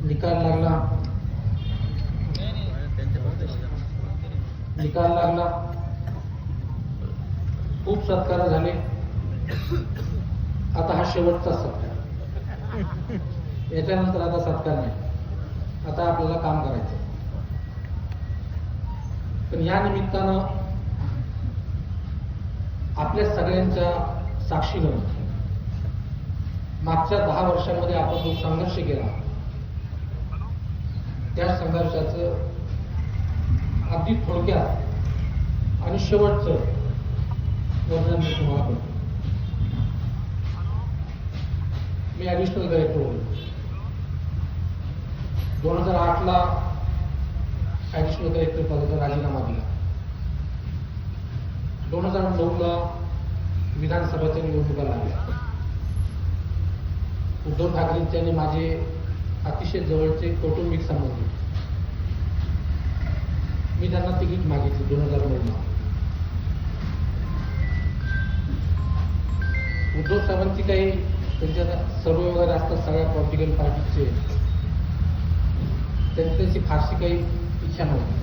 निकाल लागला. खूप सत्कार झाले. आता हा शेवटचा सत्कार. याच्यानंतर आता सत्कार नाही. आता आपल्याला काम करायचं. पण या निमित्तानं आपल्या सगळ्यांच्या साक्षीनं मागच्या 10 वर्षांमध्ये आपण जो संघर्ष केला त्या संघर्षाचं अगदी थोडक्यात आणि शेवटचं वर्णन मी तुम्हाला करतो. मी ॲडिशनल डायरेक्टर होतो. 2008 ला ॲडिशनल डायरेक्टर पदाचा राजीनामा दिला. 2009 ला विधानसभेच्या निवडणुका लागल्या. उद्धव ठाकरेंचे आणि माझे अतिशय जवळचे कौटुंबिक संबंध. मी त्यांना तिकीट मागितलं 2009 ला. उद्धव साहेबांची काही त्यांच्या सर्व वगैरे असतात सगळ्या पॉलिटिकल पार्टीचे, त्यांची फारशी काही इच्छा नव्हती.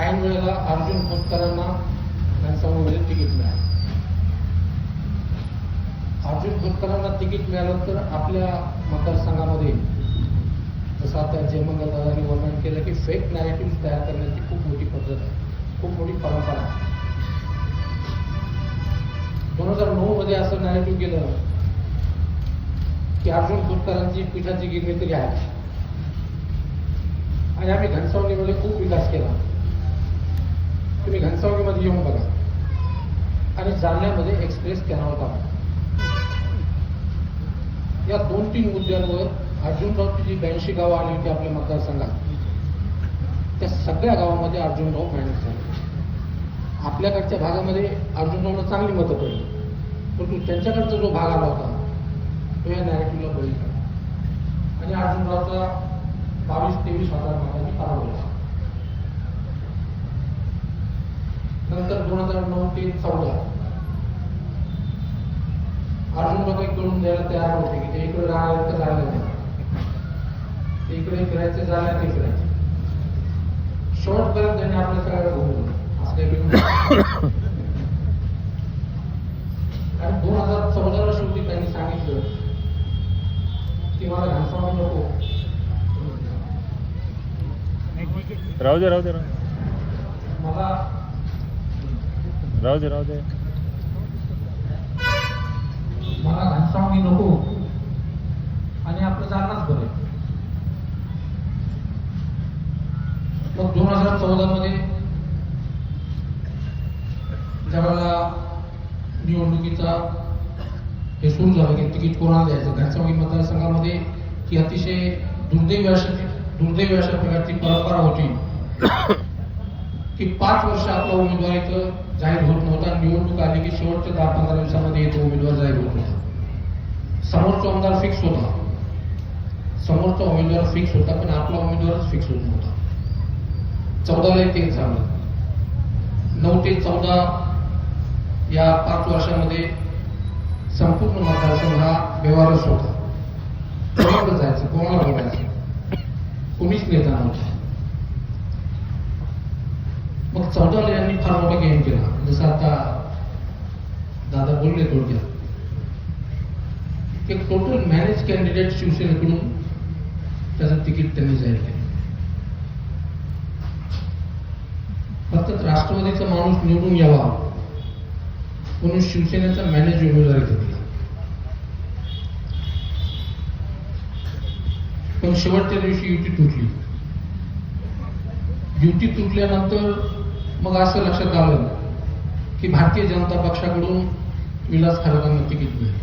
ऐन वेळेला अर्जुन खोतकरांना घनसावंगीमध्ये तिकीट मिळालं. अर्जुन खोतकरांना तिकीट मिळालं तर आपल्या मतदारसंघामध्ये जसं आता जयमंगल दादांनी वर्णन केलं की फेक नॅरेटिव्ह तयार करण्याची खूप मोठी पद्धत आहे, खूप मोठी परंपरा आहे. 2009 मध्ये असं नॅरेटिव्ह केलं की अर्जुन खोतकरांची पिठाची गिरणी तरी आहे आणि आम्ही घनसावंगीमध्ये खूप विकास केला. तुम्ही घनसावंगीमध्ये येऊन बघा आणि जालन्यामध्ये एक्सप्रेस कॅनॉल काढा. या 2-3 मुद्द्यांवर अर्जुनरावची जी 82 गावं आली होती आपल्या मतदारसंघात, त्या सगळ्या गावामध्ये अर्जुनराव मॅनेज झाले. आपल्याकडच्या भागामध्ये अर्जुनरावला चांगली मतं पडली, परंतु त्यांच्याकडचा जो भाग आला होता तो या नॅरेटिव्हला बळी पडला आणि अर्जुनरावचा 22-23 हजार मतांनी पराभव झाला. नंतर 2009 ते 14 अर्जुनराव काही कळून द्यायला तयार होते की ते इकडे राहायला तर राहिलं नाही, ते इकडे फिरायचं झालं ते फिरायचं. शेवटपर्यंत त्यांनी आपल्या सगळ्याला घुमवलं. असं काही आणि 2014 शेवटी त्यांनी सांगितलं की मला घनसावंगी नको. राहू दे मला घनसावंगी नको आणि आपलं जालनाच बरं. मग 2014 मध्ये ज्यावेळेला निवडणुकीचा हे सुरू झालं की तिकीट कोणाला द्यायचं घनसावंगी मतदारसंघामध्ये, की अतिशय दुर्दैवी अशा प्रकारची परंपरा होती की 5 वर्ष आपला उमेदवार इथं जाहीर होत नव्हता. निवडणूक आली की शेवटच्या 10-15 दिवसामध्ये येतो उमेदवार जाहीर होत होता. समोरचा उमेदवार फिक्स होता, पण आपला उमेदवारच फिक्स होत नव्हता. 14ला तेच झालं. 9 ते 14 या 5 वर्षामध्ये संपूर्ण मतदारसंघ हा व्यवहारच होता. कोणाकडे जायचं, कोणाला बोलायचं, कोणीच नेता नव्हता. मग 14ला यांनी फार मोठा गेम केला. जसं आता दादा बोलले थोडक्यात, एक टोटल मॅनेज कॅन्डिडेट शिवसेनेकडून त्याचं तिकीट त्यांनी जाहीर केलं. फक्त राष्ट्रवादीचा माणूस निवडून यावा म्हणून शिवसेनेचा मॅनेज उमेदवारी दिला. पण शेवटच्या दिवशी युती तुटल्यानंतर मग असं लक्षात आलं की भारतीय जनता पक्षाकडून विलास खरातांना तिकीट मिळेल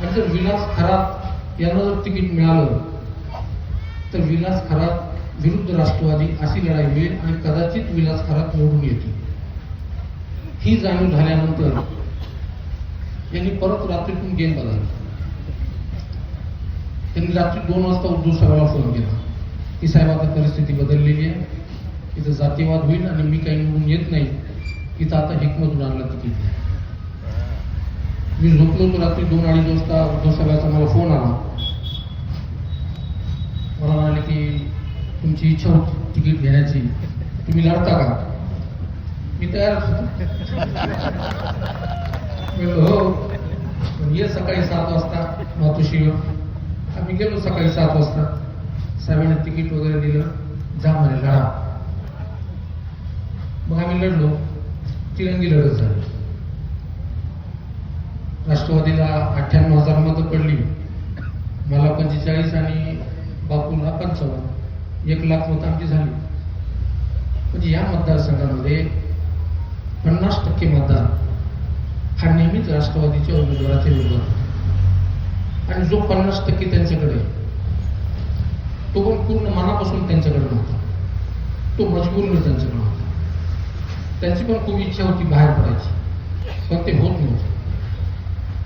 आणि जर विलास खरात यांना जर तिकीट मिळालं तर विलास खरात विरुद्ध राष्ट्रवादी अशी लढाई होईल आणि कदाचित विलास खरात निवडून येतील. ही जाणीव झाल्यानंतर यांनी परत रात्रीतून गेम बदलला. त्यांनी रात्री 2 वाजता उद्धव साहेबांना फोन केला की साहेब आता परिस्थिती बदललेली आहे, इथं जातीवाद होईल आणि मी काही निवडून येत नाही, इथं आता हिकमत उडानला तिकीट द्या. मी झोपलो होतो रात्री 2-2:30 वाजता उद्धव साहेबांचा मला फोन आला. मला म्हणाले की तुमची इच्छा होती तिकीट घेण्याची, तुम्ही लढता का? मी तयार हो, पण ये सकाळी 7 वाजता मातोश्रीवर. आम्ही गेलो सकाळी 7 वाजता. साहेबांनी तिकीट वगैरे दिलं, जा म्हणे लढा. मग आम्ही लढलो, तिरंगी लढत झाली. राष्ट्रवादीला 98,000 मतं पडली, मला 45 आणि बापूला 55. 1,00,000 मतं आमची झाली. म्हणजे या मतदारसंघामध्ये 50% मतदार हा नेहमीच राष्ट्रवादीच्या उमेदवाराचे उमेदवार, आणि जो 50% त्यांच्याकडे तो पण पूर्ण मनापासून त्यांच्याकडे नव्हता, तो मजबूरने त्यांच्याकडे होता. त्यांची पण खूप इच्छा होती बाहेर पडायची, पण ते होत नव्हते.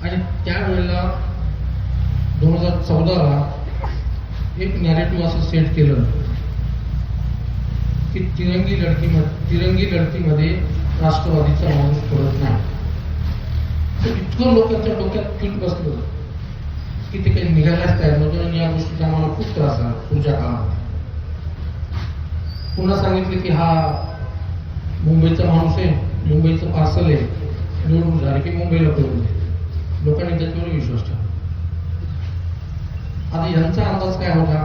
आणि त्यावेळेला 2014ला एक नॅरेटिव्ह असं सेट केलं की तिरंगी लढतीमध्ये राष्ट्रवादीचा माणूस पडत नाही. तर इतकं लोकांच्या डोक्यात फिट बसलं की ते काही निघायलाच तयार नव्हतं. आणि या गोष्टीचा आम्हाला खूप त्रास झाला पुढच्या काळामध्ये. पुन्हा सांगितलं की हा मुंबईचा माणूस आहे, मुंबईचं पार्सल आहे, निवडणूक झाली की मुंबईला करून दे. लोकांनी त्याच्यावर विश्वास ठेवला. आता यांचा अंदाज काय होता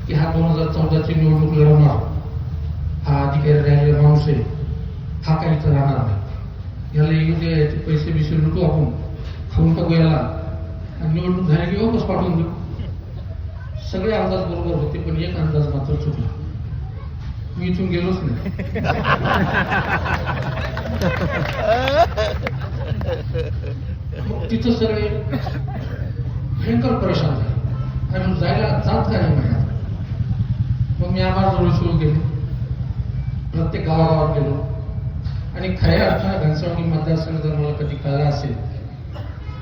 की हा 2014ची निवडणूक लढवणार, हा अधिकारी राहिलेला माणूस आहे, हा काही इथं राहणार नाही, याला येऊ दे, याचे पैसे बिसे लुटू आपण, खाऊन टाकू याला, आणि निवडणूक झाली की वापस पाठवून देऊ. सगळे अंदाज बरोबर होते, पण एक अंदाज मात्र चुकला. मी इथून गेलोच नाही. मग तिथं सगळे भयंकर परेशान झाले आणि जायला जात का नाही म्हणा. मग मी आम्हाला सुरू केले, प्रत्येक गावागावात गेलो. आणि खऱ्या अर्थानं घनसावंगी मतदारसंघ जर मला कधी कळला असेल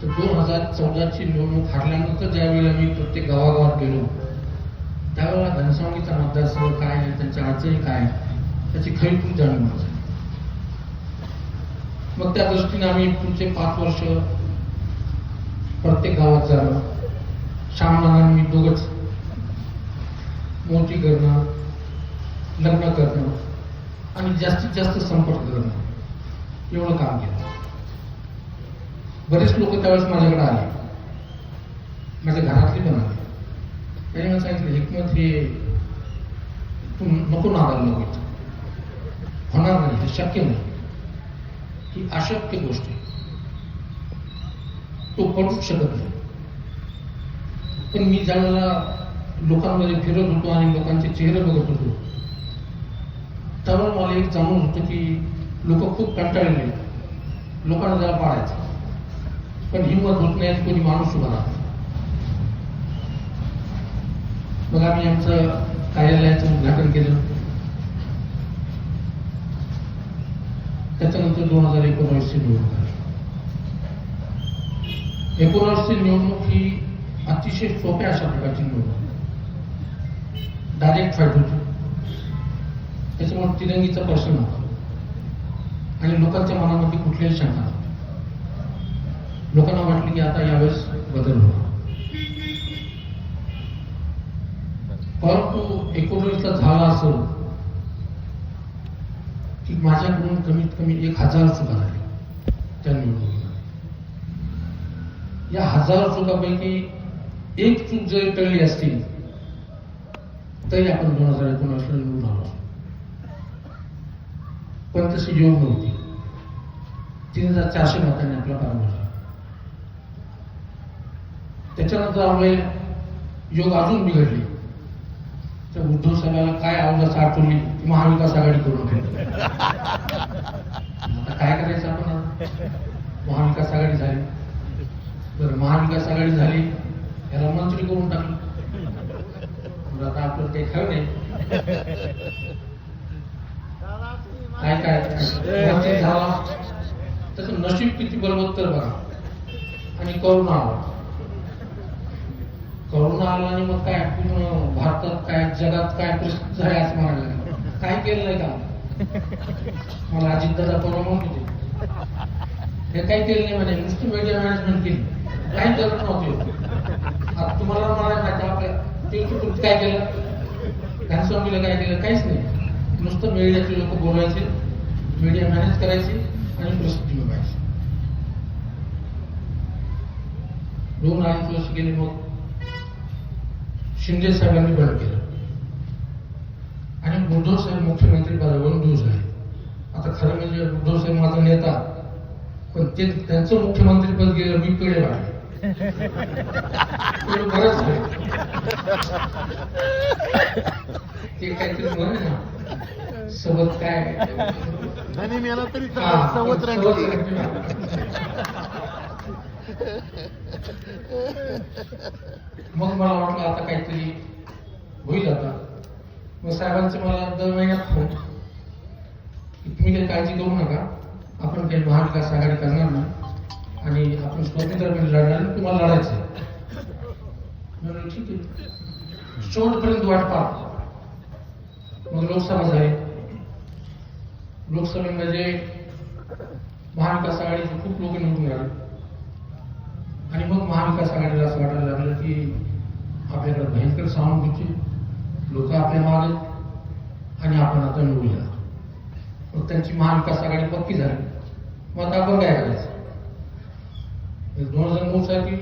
तर 2014ची निवडणूक हारल्यानंतर ज्यावेळेला मी प्रत्येक गावागावात गेलो त्यावेळेला घनसावंगीचा मतदारसंघ काय आहे, त्यांच्या अडचणी काय, त्याची खरी खूप जाणून झाली. मग त्या दृष्टीने आम्ही पुढचे 5 वर्ष प्रत्येक गावात जाणं, श्यामनाना मी दोघंच मोठी करणं, लग्न करणं आणि जास्तीत जास्त संपर्क करणं, एवढं काम केलं. बरेच लोक त्यावेळेस माझ्याकडे आले, माझ्या घरातले पण आले. त्यांनी मला सांगितलं, हिकमत हे तू नको नादाला लागू, होणार नाही, हे शक्य नाही, ही अशक्य गोष्ट आहे, तो पडूच शकत नाही. पण मी ज्यावेळेला लोकांमध्ये फिरत होतो आणि लोकांचे चेहरे बघत होतो त्यावेळेला मला एक जाणून होतं की लोक खूप कंटाळले, लोकांना जरा पाडायचं, पण हिंमत होत नाही, कोणी माणूस उभा राहतो. मग आम्ही आमचं कार्यालयाचं उद्घाटन केलं. त्याच्यानंतर 2019ची निवडणूक आली. 19ची निवडणूक ही अतिशय सोप्या अशा प्रकारची निवडणूक, डायरेक्ट फाईट होती. त्याच्यामुळे तिरंगीचा प्रश्न नव्हता आणि लोकांच्या मनामध्ये कुठल्याही शंका नव्हती. लोकांना वाटलं की आता यावेळेस बदल होणार. परंतु 19ला झाला असं की माझ्याकडून कमीत कमी 1000 चुका झाल्या त्या निवडणुकीमध्ये. या 1000 चुकापैकी एक चूक जरी टळली असती तरी आपण 2019ला निवडून आलो. पण तशी योग नव्हती. 3400 मतांनी आपला पराभव झाला. त्याच्यानंतर आम्ही योग अजून बिघडली. तर उद्धव साहेबांना काय आवाजात आठवली की महाविकास आघाडी करून ठेवली. आता काय करायचं आपण? महाविकास आघाडी झाली, तर महाविकास आघाडी झाली, याला मंत्री करून टाकलं. आता आपलं ते खरं नाही. काय मंत्री झाला, त्याचं नशीब किती बलवत्तर बघा. आणि करोना आला. करोना आला आणि मग काय पूर्ण भारतात काय जगात काय परिस्थिती आहे असं म्हणायला लागलं. काय केलं नाही का? मला अजितदादा परवा म्हणत होते हे काही केलं नाही म्हणे, नुसतं मीडिया मॅनेजमेंट केली, काही करत नव्हते. आता तुम्हाला मला माहिती आपल्या ते काय केलं, घनस्वामीला काय केलं, काहीच नाही. नुसतं मीडियाचे लोक बोलायचे, मीडिया मॅनेज करायचे आणि प्रसिद्धी मिळवायची. 2-2.5 वर्ष गेले, मग शिंदे साहेबांनी बंद केलं आणि उद्धव साहेब मुख्यमंत्री पदावरून दूर झाले. आता खरं म्हणजे उद्धव साहेब माझा नेता, पण ते त्यांचं मुख्यमंत्री पद गेलं, मी पिढे वाढले. बरंच आहे ते काहीतरी म्हणे ना, सोबत काय धनी मेला तरी हा, सवत मग मला वाटलं आता काहीतरी होईल. आता मग साहेबांचे मला दर महिन्यात फोन, तुम्ही काही काळजी करू नका, आपण काही महाविकास आघाडी करणार नाही आणि आपण स्वतंत्रपणे लढणार, तुम्हाला लढायचं. म्हणून ठीक आहे, शेवटपर्यंत वाट पाहा. मग लोकसभा झाली. लोकसभेमध्ये महाविकास आघाडीचे खूप लोक निवडून आले आणि मग महाविकास आघाडीला असं वाटायला लागलं की आपल्याकडे भयंकर सहानुभूती, लोक आपल्या मागे आणि आपण आता निवडूया. मग त्यांची महाविकास आघाडी पक्की झाली. मग आता आपण काय करायचं? 2009 साली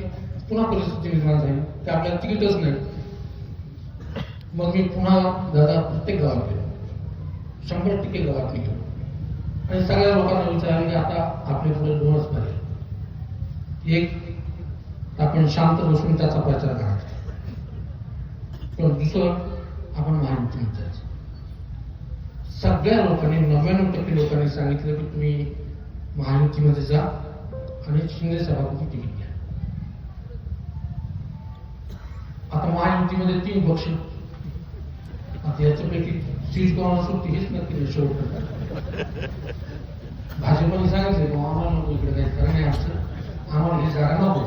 पुन्हा परिस्थिती निर्माण झाली की आपल्याला तिकीटच नाही. मग मी पुन्हा दादा प्रत्येक गावात गेलो, 100% गावात गेलो आणि सगळ्या लोकांना विचारलं की आता आपल्या पुढे 2च पर्याय. एक, आपण शांत बसून त्याचा प्रचार करायचा, पण दुसरं आपण महायुतीमध्ये जायचं. सगळ्या लोकांनी 99% लोकांनी सांगितलं की तुम्ही महायुतीमध्ये जा आणि शिंदे सभापती तिकीट घ्या. आता महायुतीमध्ये 3 पक्ष, आता याच्यापैकी सीट कोणाला सुटते हेच नक्की शेवट. भाजपने सांगितलं आम्हाला नको इकडे काही खरं नाही आमचं, आम्हाला ही जागा नको.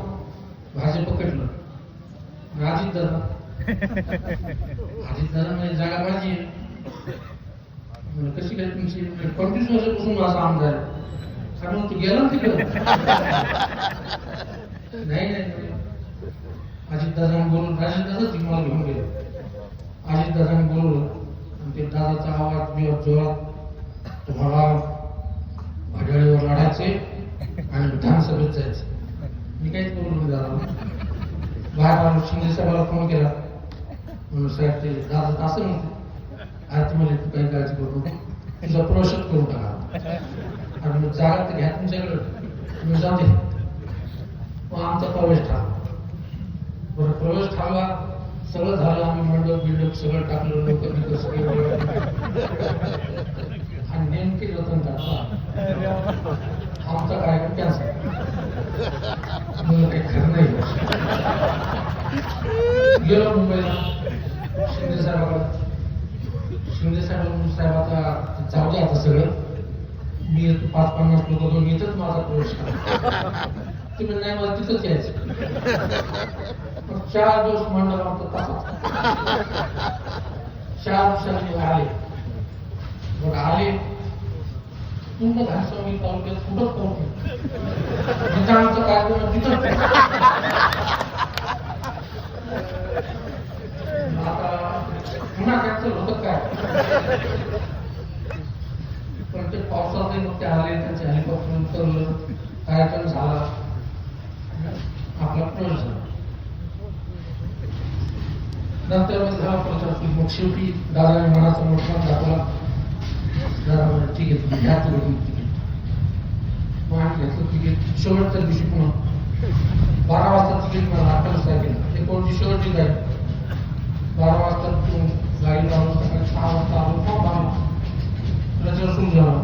भाजप पकडलं, अजित दादा म्हणजे जागा माझी आहे. कशी काय तुमची 25 वर्षापासून माझा आमदार आहे, कारण तू गेला तिकडं. नाही अजित दादाने बोलून, अजित दादा तुम्हाला घेऊन गेलो. अजित दादाने बोलवलं आणि ते दादाचा आवाज जोरात, तुम्हाला घड्याळीवर लढायचे आणि विधानसभेत जायचं. मी काहीच बोललो दादा. बाहेर आलो, शिंदे साहेबाला फोन केला, म्हणून साहेब ते दादा असं म्हणते, आज तुम्हाला तू काही काळजी करू नको, तुझा प्रवेशच करू टाका आणि मग जागा तर घ्या तुमच्याकडे, तुम्ही जाऊ दे. मग आमचा प्रवेश ठरला. बरं, प्रवेश ठरला, सगळं झालं, आम्ही मंडप बिंडप सगळं टाकलं, लोक सगळे आणि नेमके रतन टाकला, आमचा कार्यक्रम कॅन्सल. काही खरं नाही. गेलो मुंबईला शिंदे साहेबाकडे. शिंदे साहेब आता जाऊ दे, आता सगळं मी 5-50 लोक दोन इथंच माझा प्रवेश करा. तुम्ही नाही, मला तिथंच यायचं. 4 दिवस मंडळ आमचा तसाच. 4 दिवसांनी आले. मग आले पूर्ण घनस्वामी तालुक्यात कुठंच पोहोचले. जिथं आमचा कार्यक्रम तिथं. आता पुन्हा कॅन्सल होतं काय, पण ते पावसाचे मग ते आले, त्यांचे हेलिकॉप्टर उतरलं, कार्यक्रम झाला, आपला प्रवेश झाला. नंतर मग झाला प्रचार. मग शेवटी दादाने मनाचा मोठा दाखवला. दादा म्हणजे ठीक आहे, तुम्ही घ्या तिकीट. मग आम्ही घेतलं तिकीट. शेवटच्या दिवशी पुन्हा 12 वाजता तिकीट मला 28 तारखेला. ते कोणती शेवटची गाडी. 12 वाजता गाडी लावून सकाळी 6 वाजता आलो, प्रचार सुरू झाला.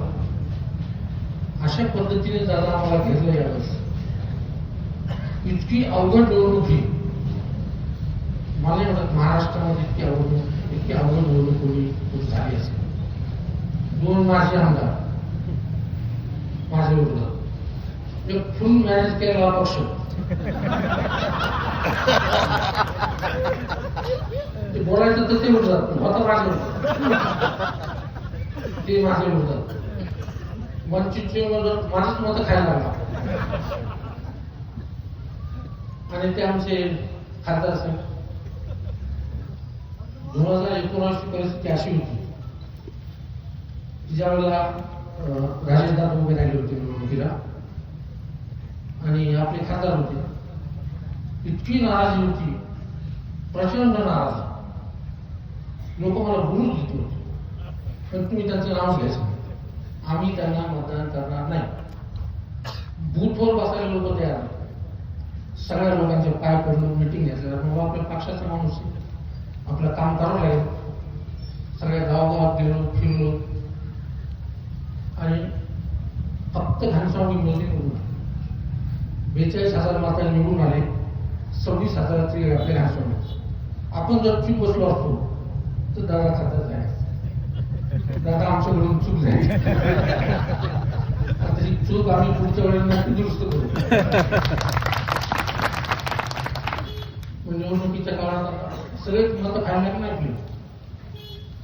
अशा पद्धतीने दादा आम्हाला घेतलं यावेळेस. इतकी अवघड निवडणूक ही मला नाही वाटत महाराष्ट्रामध्ये इतकी अवघड निवडणूक कोणी झाली असेल. 2 माजी आमदार माझ्या विरोधात, एक फुल मॅनेज केलेला पक्ष, ते बोलायचं तर ते विरोधात होता माझ्या ते माझ्या विरोधात. वंचितचे माझंच मत खायला लागला. आणि ते आमचे खासदार साहेब 2019 परिस्थिती अशी होती की ज्या वेळेला राजेश दादा उभे राहिले होते निवडणुकीला आणि आपले खासदार होते, इतकी नाराजी होती, प्रचंड नाराजी. लोक मला बोलून घेत होते, पण तुम्ही त्यांचं नाव घ्यायचं, आम्ही त्यांना मतदान करणार नाही. बूथवर बसायला लोक तयार नाही. सगळ्या लोकांचे पाय पडून मिटिंग घेतल्या. बाबा आपल्या पक्षाचा माणूस आहे, आपलं काम करावं लागेल. सगळ्या गावागावात गेलो, फिरलो आणि फक्त घनसावंगी मोदी निवडून 42,000 मतांनी निवडून आले. 26,000चे आपले घनसावंगी. आपण जर चूक बसलो असतो तर दादा खात्यात जायचं. दादा आमच्याकडून चूक झाली, आता ही चूक आम्ही पुढच्या वेळेला नक्की दुरुस्त करू. निवडणुकीच्या काळात सगळे मतं फायनल नाही आपली.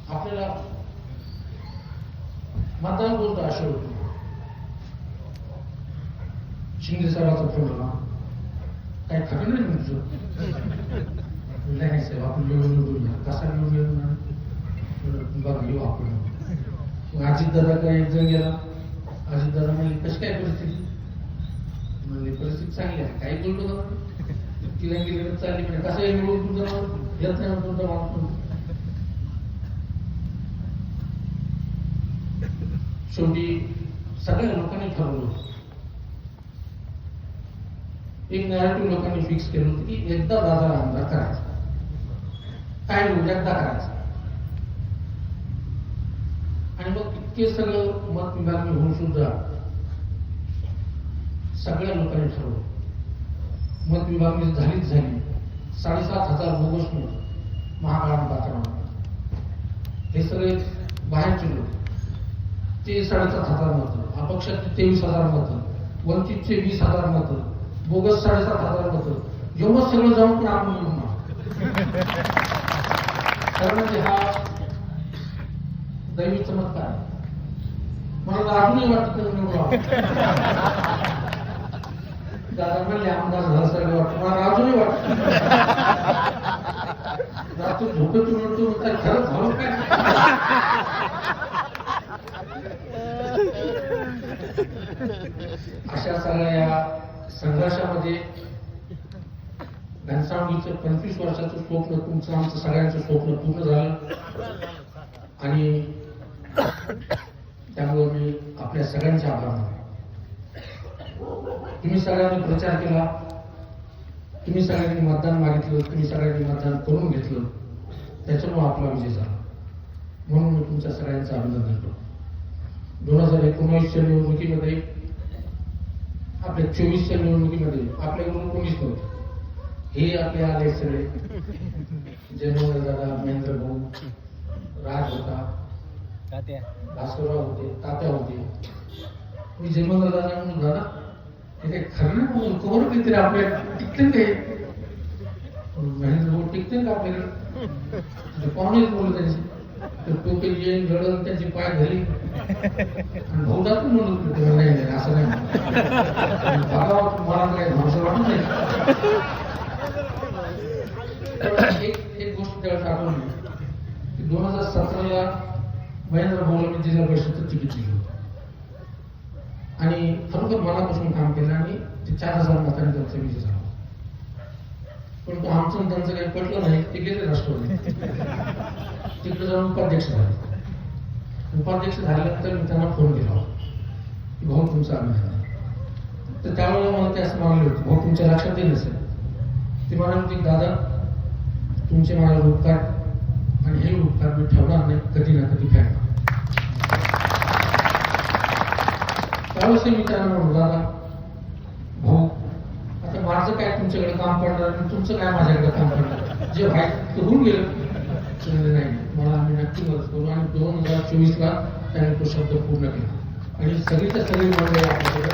आपल्याला मतदान कोणतं असे होते. शिंदे साहेबाचा फोन आला, काय खरं नाही तुमचं? नाही साहेब, आपण निवडून कसा निवडून बघा येऊ आपण. अजितदादा काय एक जण गेला, अजितदादा म्हणले कशी काय परिस्थिती? म्हणले परिस्थिती चांगली आहे. काही बोलतो का? तिला गेले चालली म्हणजे कसं निवडून तुमचं येत नाही तुमचा माणूस. शेवटी सगळ्या लोकांनी ठरवलं, एक नॅरेटिव्ह लोकांनी फिक्स केलं होतं की एकदा दादाला आमदार करायचं. काय होईल एकदा करायचं. आणि मग इतके सगळं मत विभागणी होऊन सुद्धा सगळ्या लोकांनी ठरवलं. मत विभागणी झालीच झाली. 7,500 बोगस मत महाकाळात वातावरण. हे सगळे बाहेरचे लोक, ते 7,500 मतं, अपक्षाचे 23,000 मतं, वंचितचे 20,000 मतं, बोगस 7,500 मतं. जेव्हा सगळं जाऊन पण आपण निवडून कारण म्हणजे हा दैवी चमत्कार. मला अजूनही वाटतं निवडून दादा म्हणले आमदार झाला सगळं वाटतं. मला अजूनही वाटतं रात्री झोपेतून उठतो तर खरंच झालं काय. अशा सगळ्या या संघर्षामध्ये घनसावंगीचं 25 वर्षाचं स्वप्न, तुमचं आमचं सगळ्यांचं स्वप्न पूर्ण झालं. आणि त्यामुळे मी आपल्या सगळ्यांचे आभार मानतो. तुम्ही सगळ्यांनी प्रचार केला, तुम्ही सगळ्यांनी मतदान मागितलं, तुम्ही सगळ्यांनी मतदान करून घेतलं, त्याच्यामुळे आपला विजय झाला. म्हणून मी तुमच्या सगळ्यांचं अभिनंदन करतो. 2019च्या निवडणुकीमध्ये, आपल्या 24च्या निवडणुकीमध्ये आपल्याकडून कोणीच नव्हतं. हे आपले आले सगळे, जयमोहन दादा, महेंद्र भाऊ, राज होता, भास्करराव होते, तात्या होते. मी जयमोहन दादा म्हणून दादा हे काही खरं नाही म्हणून कवर काहीतरी आपल्या टिकते काय, महेंद्र भाऊ टिकते का आपल्याकडे? पाहुणेच बोलत त्यांची टोके येईन घडून त्यांची पाय धरली आणि भाऊ जातो म्हणून नाही असं नाही मला काय भाषा वाटत नाही. एक गोष्ट त्यावेळेस आठवली की 2017ला महेंद्र भाऊला मी जिल्हा परिषदचं तिकीट दिलं होतं आणि खरोखर मनापासून काम केलं आणि ते 4,000 मतांनी त्यांचा विजय झाला. पण तो आमचं त्यांचं काही पटलं नाही, ते गेले राष्ट्रवादी. तिकडे जाऊन उपाध्यक्ष झाले. उपाध्यक्ष झाल्यानंतर मी त्यांना फोन केला की भाऊ तुमचा अभिनंदन. तर त्यावेळेला मला ते असं मानले होते, भाऊ तुमच्या लक्षात येईल नसेल. ते म्हणाले होते दादा तुमचे माझे उपकार आणि हे उपकार मी ठेवणार नाही, कधी ना कधी फेडणार. त्यावेळेस मी त्यांना म्हणलो दादा भाऊ आता माझं काय तुमच्याकडे काम पडणार आणि तुमचं काय माझ्याकडे काम पडणार, जे व्हायचं होऊन गेलं. नाही मला आम्ही नक्की मदत करू. आणि 2024ला त्याने तो शब्द पूर्ण केला आणि सगळीच्या सगळी मंडळी आपल्याकडे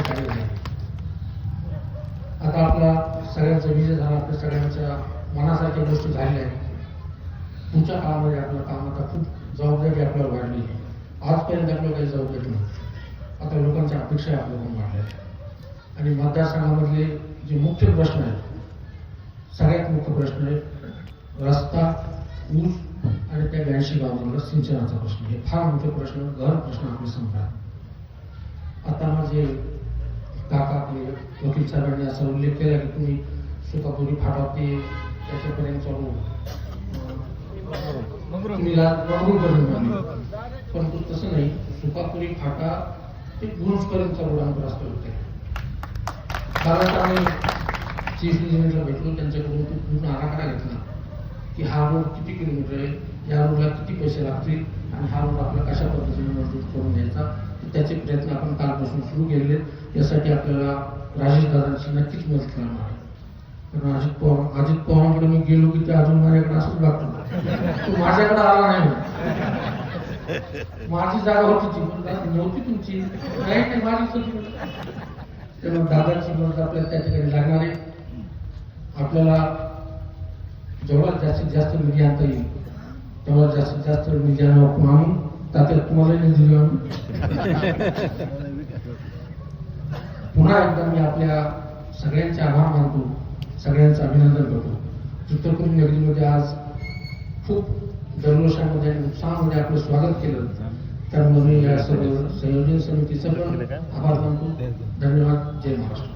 काही नाही. आता आपला सगळ्यांचा विजय झाला, आपल्या सगळ्यांच्या मनासारख्या गोष्टी झालेल्या आहेत. पुढच्या काळामध्ये आपलं काम आता खूप जबाबदारी आपल्याला वाढली. आजपर्यंत आपल्याला काही जबाबदारी नव्हती, आता लोकांच्या अपेक्षा आपल्याकडून वाढल्या. आणि मतदारसंघामधले जे मुख्य प्रश्न आहेत, सगळ्यात मुख्य प्रश्न आहे रस्ता, ऊस आणि त्या 82 गावांमधला सिंचनाचा प्रश्न. हे फार मोठे प्रश्न, गहन प्रश्न आपले समोर आहेत. आता माझे काका आपले वकील साहेबांनी असा उल्लेख केला की तुम्ही सुकापुरी फाटा ते त्याच्यापर्यंत चालू परंतु तसं नाही. सुकापुरी फाटा ते गुरुजपर्यंत चालू रस्ता होते. कारण आम्ही चीफ इंजिनियरला भेटलो, त्यांच्याकडून तो पूर्ण आराखडा घेतला की हा रोड किती किलोमीटर आहे, या रोडला किती पैसे लागतील आणि हा रोड आपल्याला कशा पद्धतीने मंजूर करून द्यायचा. त्याचे प्रयत्न आपण कालपासून सुरू केलेले. यासाठी आपल्याला राजेश दादांची नक्कीच मदत करणार आहे. कारण अजित पवारांकडे मी गेलो की ते अजून माझ्याकडे असंच लागतो, तो माझ्याकडे आला नाही. माझी जागा होती ती, पण नव्हती तुमची, नाही माझी चुकी. त्यामुळे दादांची मदत आपल्याला त्या ठिकाणी लागणार आहे. आपल्याला जेवढा जास्तीत जास्त निधी आणता येईल तेवढा जास्तीत जास्त निधी आणून तात्यात तुम्हाला निधी देऊन पुन्हा एकदा मी आपल्या सगळ्यांचे आभार मानतो, सगळ्यांचं अभिनंदन करतो. चित्रकूट नगरीमध्ये आज खूप जल्लोषामध्ये आणि उत्साहामध्ये आपलं स्वागत केलं. त्यामुळे मी या सर्व संयोजन समितीचं पण आभार मानतो. धन्यवाद. जय महाराष्ट्र.